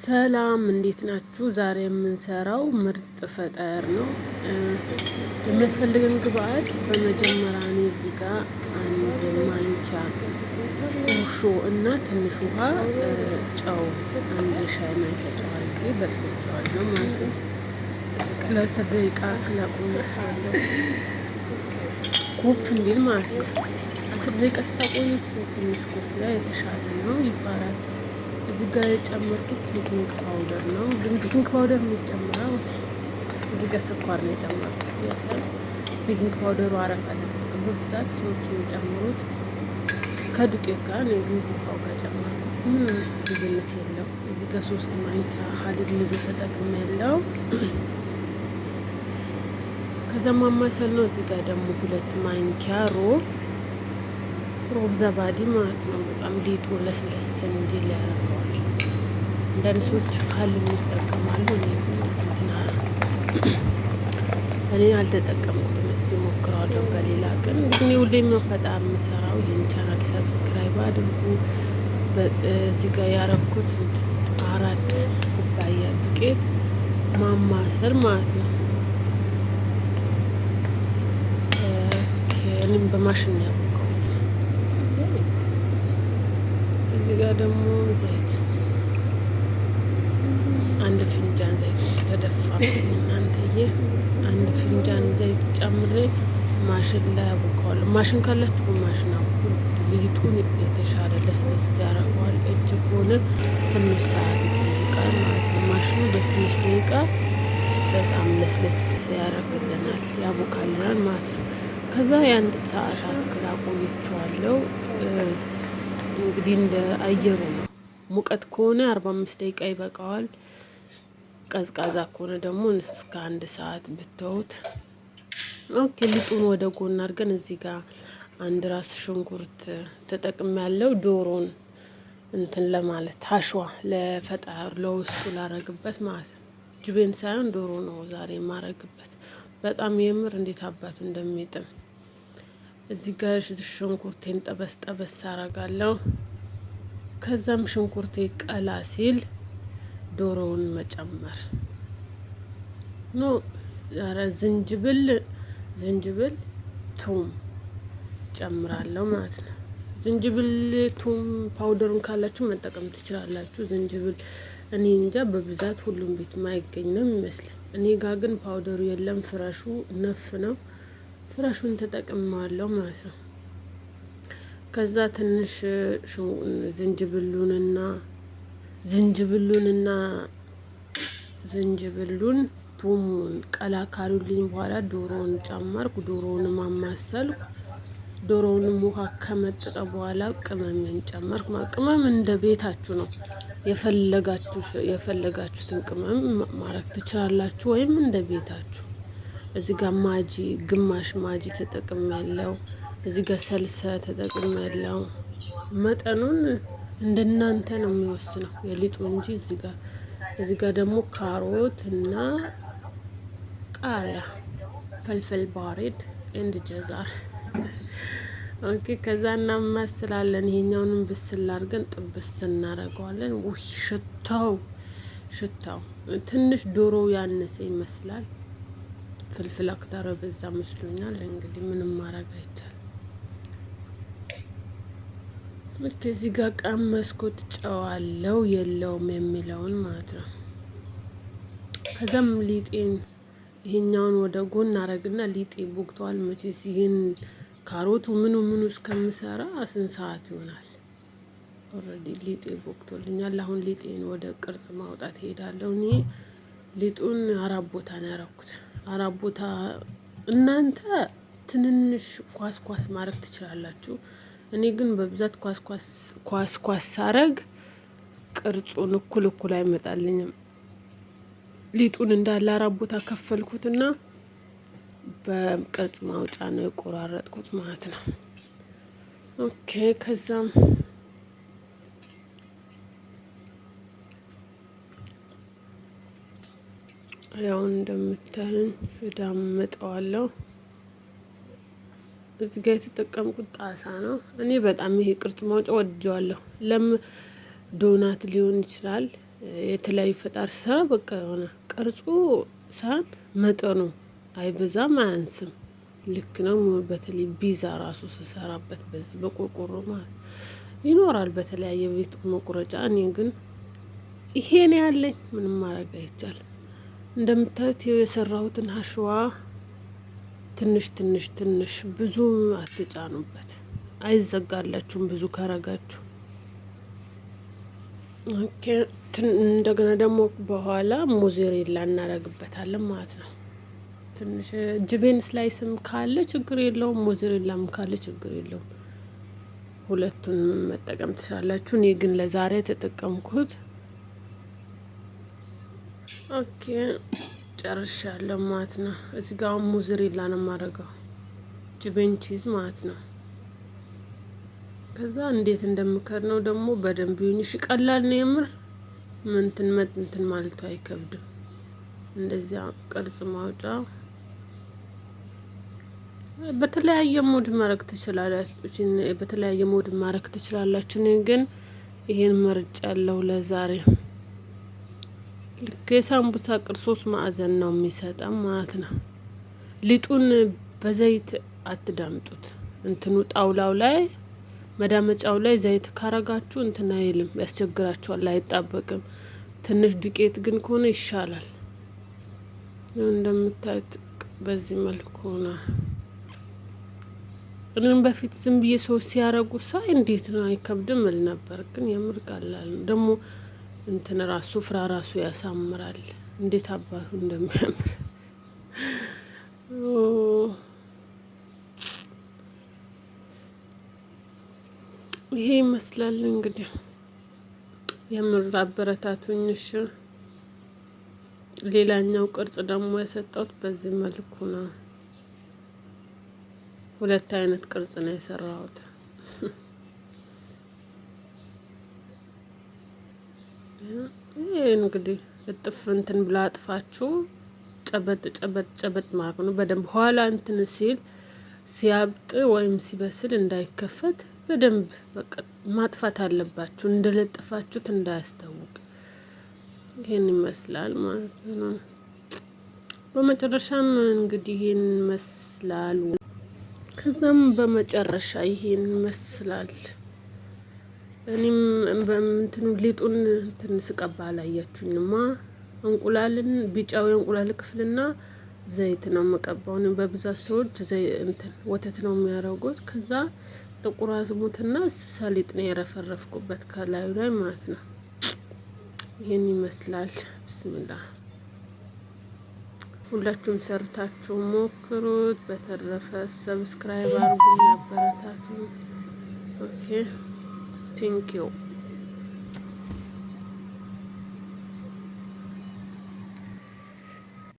ሰላም እንዴት ናችሁ? ዛሬ የምንሰራው ምርጥ ፈጠር ነው። የሚያስፈልገን ግብአት በመጀመሪያ እኔ እዚህ ጋር አንድ ማንኪያ እርሾ እና ትንሽ ውሃ፣ ጨው አንድ ሻይ ማንኪያ ጨው አድርጌ በጥብጬዋለሁ ማለት ነው። ለ10 ደቂቃ አቆያቸዋለሁ ኩፍ እንዲል ማለት ነው። 10 ደቂቃ ስታቆዩት ትንሽ ኩፍ ላይ የተሻለ ነው ይባላል። እዚህ ጋር የጨመርኩት ቤኪንግ ፓውደር ነው። ግን ቤኪንግ ፓውደር የሚጨምረው እዚህ ጋር ስኳር ነው የጨመርኩት። ቤኪንግ ፓውደሩ አረፋ ለስቅም በብዛት ሰዎች የሚጨምሩት ከዱቄት ጋር ነው። ግን ውሃው ጋር ጨመርኩት። ምንም ልዩነት የለው። እዚህ ጋር 3 ማንኪያ ሀሊብ ንዶ ተጠቅም ያለው ከዛ ማማሰል ነው። እዚህ ጋር ደግሞ 2 ማንኪያ ሮብ ዘባዲ ማለት ነው። በጣም ሊጡ ለስለስ እንዲል ያደርገዋል። አንዳንድ ሰዎች ሀሊብ ይጠቀማሉ። እኔ አልተጠቀምኩትም። እስቲ ሞክረዋለሁ በሌላ ቀን። ግን ሁሌም ፈጣር የምሰራው ይህን ቻናል ሰብስክራይብ አድርጉ። እዚህ ጋር ያረኩት 4 ኩባያ ዱቄት ማማሰል ማለት ነው። እኔም በማሽን ነው ያቦካሁት። እዚህ ጋር ደግሞ ዘይት አንድ ፊንጃን ዘይት ተደፋ። እናንተዬ አንድ ፊንጃን ዘይት ጨምሬ ማሽን ላይ አቦካዋለሁ። ማሽን ካላችሁ በማሽን አቦኩ። ሊጡን የተሻለ ለስለስ ያደርገዋል። እጅ ከሆነ ትንሽ ሰዓት ይጠይቃል ማለት ነው። ማሽኑ በትንሽ ደቂቃ በጣም ለስለስ ያደርግልናል፣ ያቦካልናል ማለት ነው። ከዛ የ1 ሰዓት አክል አቆይቼዋለሁ። እንግዲህ እንደ አየሩ ነው። ሙቀት ከሆነ 45 ደቂቃ ይበቃዋል። ቀዝቃዛ ከሆነ ደግሞ እስከ 1 ሰዓት ብተውት። ኦኬ ሊጡን ወደ ጎን አድርገን እዚህ ጋር 1 ራስ ሽንኩርት ተጠቅም ያለው ዶሮን እንትን ለማለት አሸዋ ለፈጣር ለውስጡ ላረግበት ማለት ነው። ጅቤን ሳይሆን ዶሮ ነው ዛሬ የማረግበት። በጣም የምር እንዴት አባቱ እንደሚጥም። እዚህ ጋር ሽንኩርቴን ጠበስ ጠበስ አረጋለሁ። ከዛም ሽንኩርቴ ቀላ ሲል ዶሮውን መጨመር ነው። ዝንጅብል ቱም ጨምራለሁ ማለት ነው። ዝንጅብል ቱም ፓውደሩን ካላችሁ መጠቀም ትችላላችሁ። ዝንጅብል እኔ እንጃ በብዛት ሁሉም ቤት ማይገኝ ነው የሚመስለኝ። እኔ ጋር ግን ፓውደሩ የለም። ፍረሹ ነፍ ነው። ፍረሹን ተጠቅመዋለሁ ማለት ነው። ከዛ ትንሽ ዝንጅብሉን ቱሙን ቀላካሉልኝ በኋላ ዶሮውን ጨመርኩ። ዶሮውን ማማሰልኩ። ዶሮውንም ውሃ ከመጠጠ በኋላ ቅመምን ጨመርኩ። ቅመም እንደ ቤታችሁ ነው። የፈለጋችሁትን ቅመም ማረግ ትችላላችሁ፣ ወይም እንደ ቤታችሁ። እዚህ ጋር ማጂ ግማሽ ማጂ ተጠቅም ያለው፣ እዚህ ጋር ሰልሰ ተጠቅም ያለው። መጠኑን እንደናንተ ነው የሚወስነው የሊጡ እንጂ። እዚህ ጋር ደግሞ ካሮት እና ቃሪያ፣ ፈልፈል ባሬድ ኤንድ ጀዛር። ኦኬ ከዛ እናማስላለን። ይሄኛውንም ብስል አድርገን ጥብስ እናደርገዋለን። ውይ ሽታው ትንሽ ዶሮ ያነሰ ይመስላል። ፍልፍል አክታር በዛ መስሎኛል። እንግዲህ ምንም ማድረግ አይቻልም። እዚህ ጋር ቀመስኩት። ጨው አለው የለውም የሚለውን ማለት ነው። ከዛም ሊጤን ይሄኛውን ወደ ጎን አረግና ሊጤ ቦክተዋል። መቼስ ይሄን ካሮቱ ምኑ እስከምሰራ 8 ሰዓት ይሆናል። ኦልሬዲ ሊጤ ቦክቶልኛል። አሁን ሊጤን ወደ ቅርጽ ማውጣት ሄዳለሁ። እኔ ሊጡን 4 ቦታ ነው ያረኩት። 4 ቦታ። እናንተ ትንንሽ ኳስ ማድረግ ትችላላችሁ። እኔ ግን በብዛት ኳስ ሳረግ ቅርጹን እኩል አይመጣልኝም። ሊጡን እንዳለ 4 ቦታ ከፈልኩትና በቅርጽ ማውጫ ነው የቆራረጥኩት ማለት ነው። ኦኬ ከዛም ያው እንደምታዩኝ እዳምጠዋለሁ። እዚህ ጋር የተጠቀምኩት ጣሳ ነው። እኔ በጣም ይሄ ቅርጽ ማውጫ ወድጀዋለሁ። ዶናት ሊሆን ይችላል። የተለያዩ ፈጣሪ ስሰራ በቃ የሆነ ቅርጹ ሳን መጠኑ አይበዛም አያንስም ልክ ነው። በተለይ ቢዛ ራሱ ስሰራበት በዚህ በቆርቆሮ ማለት ይኖራል በተለያየ ቤት መቁረጫ። እኔ ግን ይሄን ያለኝ ምንም ማድረግ አይቻልም። እንደምታዩት የሰራሁትን ሀሽዋ ትንሽ ትንሽ ትንሽ ብዙ አትጫኑበት፣ አይዘጋላችሁም ብዙ ካረጋችሁ። ኦኬ እንደገና ደግሞ በኋላ ሞዜሬላ እናደርግበታለን ማለት ነው። ትንሽ ጅቤን ስላይስም ካለ ችግር የለውም፣ ሞዜሬላም ካለ ችግር የለውም። ሁለቱን መጠቀም ትችላላችሁ። እኔ ግን ለዛሬ ተጠቀምኩት። ኦኬ ጨርሻለሁ ማለት ነው። እዚህ ጋር ሞዜሬላ ነው የማደርገው፣ ጅቤን ቺዝ ማለት ነው። ከዛ እንዴት እንደምከር ነው ደግሞ በደንብ ይሁንሽ። ቀላል ነው የምር እንትን ማለቱ አይከብድም። እንደዚያ ቅርጽ ማውጫ በተለያየ ሞድ ማድረግ ትችላላችሁ። በተለያየ ሞድ ማድረግ ትችላላችሁ። እኔ ግን ይሄን መርጫ ያለው ለዛሬ ልክ የሳምቡሳ ቅርጽ 3 ማዕዘን ነው የሚሰጠው ማለት ነው። ሊጡን በዘይት አትዳምጡት። እንትኑ ጣውላው ላይ መዳመጫው ላይ ዘይት ካረጋችሁ እንትን አይልም፣ ያስቸግራችኋል፣ አይጣበቅም። ትንሽ ዱቄት ግን ከሆነ ይሻላል። እንደምታዩት በዚህ መልኩ ነው። እኔም በፊት ዝም ብዬ ሰዎች ሲያረጉ ሳይ እንዴት ነው አይከብድም እል ነበር። ግን የምር ቀላል ነው። ደግሞ እንትን ራሱ ስፍራ ራሱ ያሳምራል። እንዴት አባቱ እንደሚያምር ይሄ ይመስላል እንግዲህ። የምር አበረታቱኝ እሺ። ሌላኛው ቅርጽ ደግሞ የሰጠሁት በዚህ መልኩ ነው። 2 አይነት ቅርጽ ነው የሰራሁት። ይሄ እንግዲህ እጥፍ እንትን ብላ አጥፋችሁ ጨበጥ ጨበጥ ጨበጥ ማለት ነው በደንብ። ኋላ እንትን ሲል ሲያብጥ ወይም ሲበስል እንዳይከፈት በደንብ በቃ ማጥፋት አለባችሁ፣ እንደለጠፋችሁት እንዳያስታውቅ። ይሄን ይመስላል ማለት ነው። በመጨረሻም እንግዲህ ይሄን ይመስላል። ከዛም በመጨረሻ ይሄን ይመስላል። እኔም በእንትኑ ሊጡን እንትን ስቀባ አላያችሁኝማ። እንቁላልን ቢጫው የእንቁላል ክፍልና ዘይት ነው የምቀባው። በብዛት ሰዎች እንትን ወተት ነው የሚያደርጉት። ከዛ ጥቁር አዝሙድና ሰሊጥ ነው የረፈረፍኩበት ከላዩ ላይ ማለት ነው። ይሄን ይመስላል። ብስሚላ ሁላችሁም ሰርታችሁ ሞክሩት። በተረፈ ሰብስክራይብ አድርጉ፣ አበረታቱ። ኦኬ ቴንክ ዩ